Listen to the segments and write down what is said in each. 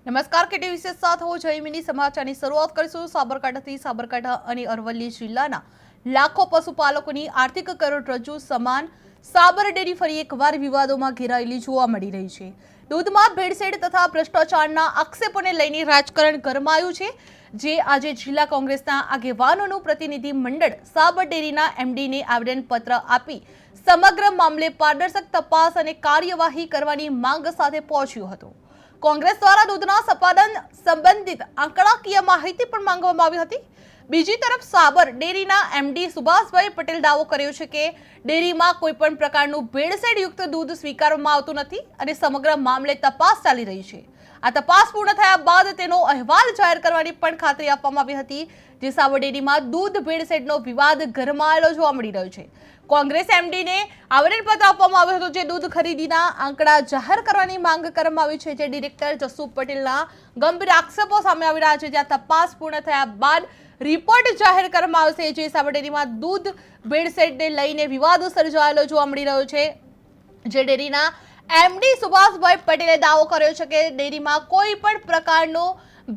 નમસ્કાર કેટી વિશેષ સાથે હું જયમિની સમાચારની શરૂઆત કરીશું સાબરકાંઠા અને અરવલ્લી જિલ્લાના લાખો પશુપાલકોની આર્થિક કરોડરજ્જુ સમાન સાબર ડેરી ફરી એકવાર વિવાદોમાં ઘેરાયેલી જોવા મળી રહી છે। દૂધમાં ભેળસેળ તથા ભ્રષ્ટાચારના આક્ષેપોને લઈને રાજકારણ ગરમાયું છે, જે આજે જિલ્લા કોંગ્રેસના આગેવાનોનું પ્રતિનિધિ મંડળ સાબર ડેરીના એમડીને આવેદનપત્ર આપી સમગ્ર મામલે પારદર્શક તપાસ અને કાર્યવાહી કરવાની માંગ સાથે પહોંચ્યું હતું। કોંગ્રેસ દ્વારા દૂધના સંપાદન સંબંધિત આંકડાકીય માહિતી પણ માંગવામાં આવી હતી। બીજી તરફ સાબર ડેરીના એમડી સુભાષભાઈ પટેલ દાવો કર્યો છે કે ડેરીમાં કોઈપણ પ્રકારનું ભેળસેળયુક્ત દૂધ સ્વીકારવામાં આવતું નથી અને સમગ્ર મામલે તપાસ ચાલી રહી છે। આ તપાસ પૂર્ણ થયા બાદ તેનો અહેવાલ જાહેર કરવાની પણ ખાતરી આપવામાં આવી હતી, જે સાબર ડેરીમાં દૂધ ભેળસેળનો વિવાદ ગરમાયેલો જોવા મળી રહ્યો છે। કોંગ્રેસ એમડીને આવેદનપત્ર આપવામાં આવ્યું હતું, જે દૂધ ખરીદીના આંકડા જાહેર કરવાની માંગ કરવામાં આવી છે, જે ડિરેક્ટર જસુ પટેલના ગંભીર આક્ષેપો સામે આવી રહ્યા છે। જ્યાં તપાસ પૂર્ણ થયા બાદ રિપોર્ટ જાહેર કરવામાં આવશે, જે સાબર ડેરીમાં દૂધ ભેળસેળને લઈને વિવાદ સર્જાયેલો જોવા મળી રહ્યો છે। જે ડેરીના એમડી સુભાષભાઈ પટેલે દાવો કર્યો છે કે ડેરીમાં કોઈ પણ પ્રકારનું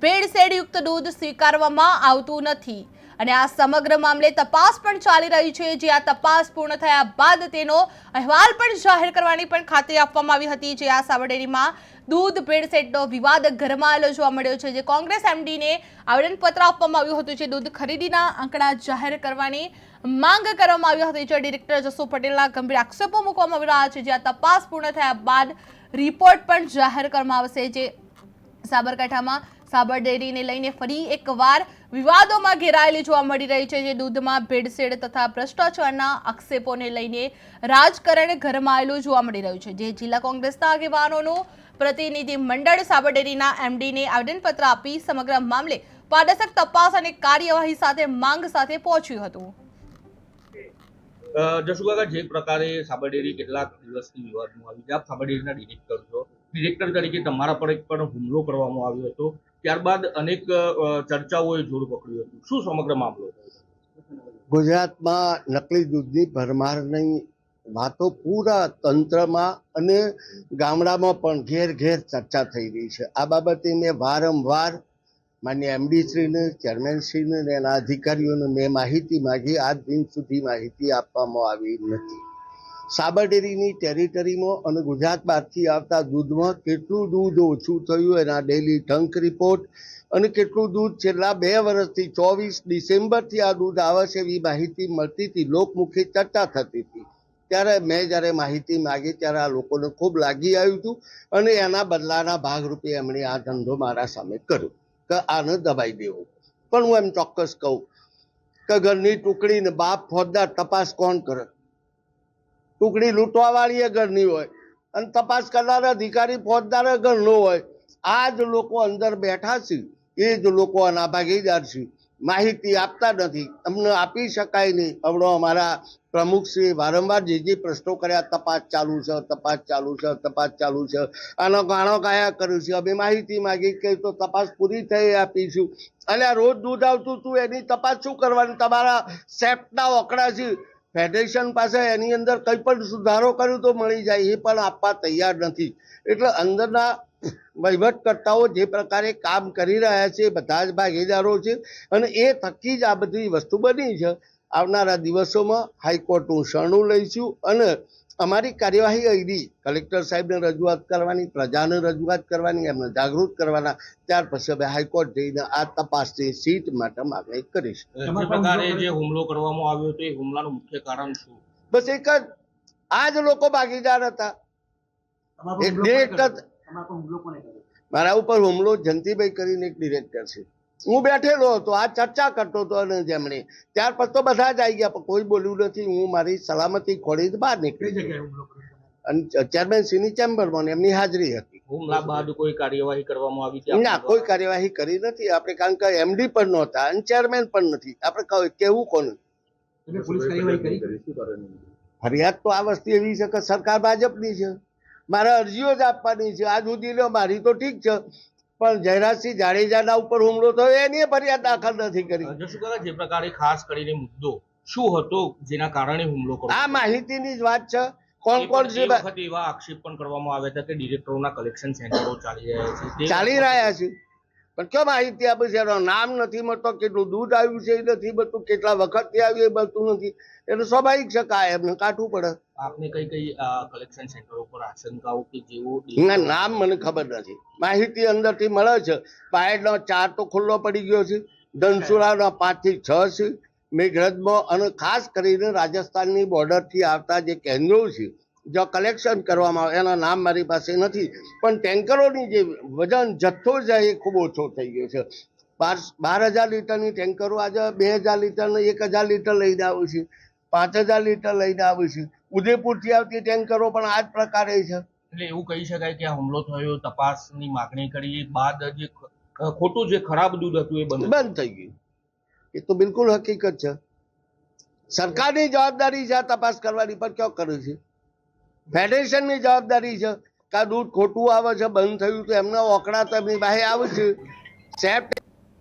ભેળસેળયુક્ત દૂધ સ્વીકારવામાં આવતું નથી અને આ સમગ્ર મામલે તપાસ પણ ચાલી રહી છે, જે આ તપાસ પૂર્ણ થયા બાદ તેનો અહેવાલ પણ જાહેર કરવાની પણ ખાતરી આપવામાં આવી હતી। જે આ સાબર ડેરીમાં દૂધ ભેળસેળનો વિવાદ ગરમાયેલો જોવા મળ્યો છે, જે કોંગ્રેસ એમડીને આવેદનપત્ર આપવામાં આવ્યું હતું, જે દૂધ ખરીદીના આંકડા જાહેર કરવાની માંગ કરવામાં આવી હતી। જે ડિરેક્ટર જસુ પટેલના ગંભીર આક્ષેપો મૂકવામાં આવી રહ્યા છે, જે આ તપાસ પૂર્ણ થયા બાદ રિપોર્ટ પણ જાહેર કરવામાં આવશે। જે સાબરકાંઠામાં સાબર ડેરીને લઈને ફરી એકવાર વિવાદોમાં ઘેરાયેલી જોવા મળી રહી છે, જે દૂધમાં ભેળસેળ તથા ભ્રષ્ટાચારના આક્ષેપોને લઈને રાજકારણ ગરમાયેલું જોવા મળી રહ્યું છે। જે જિલ્લા કોંગ્રેસના આગેવાનોનું પ્રતિનિધિ મંડળ સાબર ડેરીના એમડીને આવેદનપત્ર આપી સમગ્ર મામલે પારદર્શક તપાસ અને કાર્યવાહી સાથે માંગ સાથે પહોંચ્યું હતું। જસુ કાકા, જે પ્રકારે સાબર ડેરી કેટલાક દિવસથી વિવાદમાં આવી છે, આપ સાબર ડેરીના ડિરેક્ટર છો, ડિરેક્ટર તરીકે તમારા પર એક પણ હુમલો કરવામાં આવ્યો હતો, ત્યારબાદ અનેક ચર્ચાઓએ જોર પકડ્યું હતું, શું સમગ્ર મામલો? ગુજરાતમાં નકલી દૂધની ભરમારની વાતો પૂરા તંત્રમાં અને ગામડામાં પણ ઘેર ઘેર ચર્ચા થઈ રહી છે। આ બાબતે મેં વારંવાર માન્ય એમડીશ્રીને, ચેરમેનશ્રીને અને એના અધિકારીઓને મેં માહિતી માગી, આજ દિન સુધી માહિતી આપવામાં આવી નથી। સાબર ડેરીની ટેરિટરીમાં અને ગુજરાત બહારથી આવતા દૂધમાં કેટલું દૂધ ઓછું થયું એના ડેલી ટંક રિપોર્ટ અને કેટલું દૂધ છેલ્લા 2 વર્ષથી 24 ડિસેમ્બરથી આ દૂધ આવે છે એવી માહિતી મળતી હતી, લોકમુખે ચર્ચા થતી હતી। ત્યારે મેં જ્યારે માહિતી માગી ત્યારે આ લોકોને ખૂબ લાગી આવ્યું હતું અને એના બદલાના ભાગરૂપે એમણે આ ધંધો મારા સામે કર્યો કે આને દબાઈ દેવો। પણ હું એમ ચોક્કસ કહું કે ઘરની ટુકડીને બાપ ફોજદાર તપાસ કોણ કરે? ટુકડી લૂંટવા વાળી ઘરની હોય અને તપાસ કરનાર અધિકારી ફોજદાર ઘરનો હોય। આ જ લોકો અંદર બેઠા છે, એ જ લોકો આના ભાગીદાર છે, માહિતી આપતા નથી, અમને આપી શકાય નહીં। હમણાં અમારા પ્રમુખશ્રી વારંવાર જે પ્રશ્નો કર્યા, તપાસ ચાલુ છે, તપાસ ચાલુ છે, તપાસ ચાલુ છે, આનો ગાણો ગાયા કર્યું છે। અમે માહિતી માગી કે તો તપાસ પૂરી થઈ આપીશું, અને આ રોજ દૂધ આવતું હતું એની તપાસ શું કરવાની? તમારા સેફના ઓકડા છે ફેડરેશન પાસે, એની અંદર કંઈ પણ સુધારો કર્યો તો મળી જાય, એ પણ આપવા તૈયાર નથી। એટલે અંદરના વહીવટકર્તાઓ જે પ્રકારે કામ કરી રહ્યા છે બધા જ ભાગીદારો છે અને એ થકી જ આ બધી વસ્તુ બની છે। આવનારા દિવસોમાં હાઈકોર્ટનું શરણું લઈશું અને અમારી કાર્યવાહી અહીંથી કલેક્ટર સાહેબને રજૂઆત કરવાની, પ્રજાને રજૂઆત કરવાની, એમને જાગૃત કરવાના, ત્યાર પછી અમે હાઈકોર્ટ જઈને આ તપાસની સીટ માટે માંગણી કરીશું। જે પ્રકારે જે હુમલો કરવામાં આવ્યો હતો, એ હુમલાનું મુખ્ય કારણ શું? બસ એક જ, આ જ લોકો ભાગીદાર હતા। એક ડિરેક્ટર, મારા ઉપર હુમલો જયંતિભાઈ કરીને એક ડિરેક્ટર છે, હું બેઠેલો હતો, આ ચર્ચા કરતો હતો અને જેમણે ત્યાર પછી તો બધા જ આવી ગયા, પણ કોઈ બોલ્યું નથી। હું મારી સલામતી ખોળી બહાર નીકળી અને ચેરમેન શ્રીની ચેમ્બરમાં એમની હાજરી હતી। હુમલા બાદ કોઈ કાર્યવાહી કરવામાં આવી છે? ના, કોઈ કાર્યવાહી કરી નથી આપણે, કારણ કે એમડી પણ નહોતા અને ચેરમેન પણ નથી, આપણે કેવું કોનું? ફરિયાદ તો આ વસ્તુ એવી છે કે સરકાર ભાજપની છે, મારે અરજીઓ જ આપવાની છે। આજ સુધી લો મારી તો ઠીક છે, પણ જયરાજસિંહ જાડેજાના ઉપર હુમલો થયો એની ફરિયાદ દાખલ નથી કરી। જસુ કાકા, જે પ્રકારે ખાસ કરીને મુદ્દો શું હતો જેના કારણે હુમલો કર્યો? આ માહિતીની જ વાત છે કોણ કોણ છે એ વખતે એવા આક્ષેપ પણ કરવામાં આવ્યા હતા કે ડિરેક્ટરોના કલેક્શન સેન્ટરો ચાલી રહ્યા છે ચાલી રહ્યા છે, પણ કેમ માહિતી આપે છે? એનું નામ નથી મળતો, કેટલું દૂધ આવ્યું છે એ નથી મળતું, કેટલા વખતથી આવ્યું એ મળતું નથી. એટલે સ્વાભાવિક છે કે એમને કાઢવું પડે. આપને કઈ કલેક્શન સેન્ટરો પર આશંકાઓ કે જેવો ના, નામ મને ખબર નથી. માહિતી અંદરથી મળે છે. બાયડનો 4 તો ખુલ્લો પડી ગયો છે, ધનસુરાનો 5 થી 6 છે, મેઘરજમાં અને ખાસ કરીને રાજસ્થાનની બોર્ડરથી આવતા જે કેન્દ્રો છે જો કલેક્શન કરવામાં આવે એના નામ મારી પાસે નથી, પણ ટેન્કરોની જે વજન જથ્થો છે એ ખૂબ ઓછો થઈ ગયો છે. 12,000 લીટરની ટેન્કરો આજે 2,000 લીટર ને 1,000 લીટર લઈને આવે છે, 5,000 લીટર લઈને આવે છે. ઉદયપુરથી આવતી ટેન્કરો પણ આ જ પ્રકારે છે. એટલે એવું કહી શકાય કે આ હુમલો થયો, તપાસની માગણી કરી બાદ જે ખોટું જે ખરાબ દૂધ હતું એ બંધ થઈ ગયું. એ તો બિલકુલ હકીકત છે. સરકારની જવાબદારી છે આ તપાસ કરવાની, પણ ક્યાં કરે છે? ફેડરેશનની જવાબદારી છે કે આ દૂધ ખોટું આવે છે, બંધ થયું તો એમના ઓકડા તો એમની પાસે આવે છે. સેફ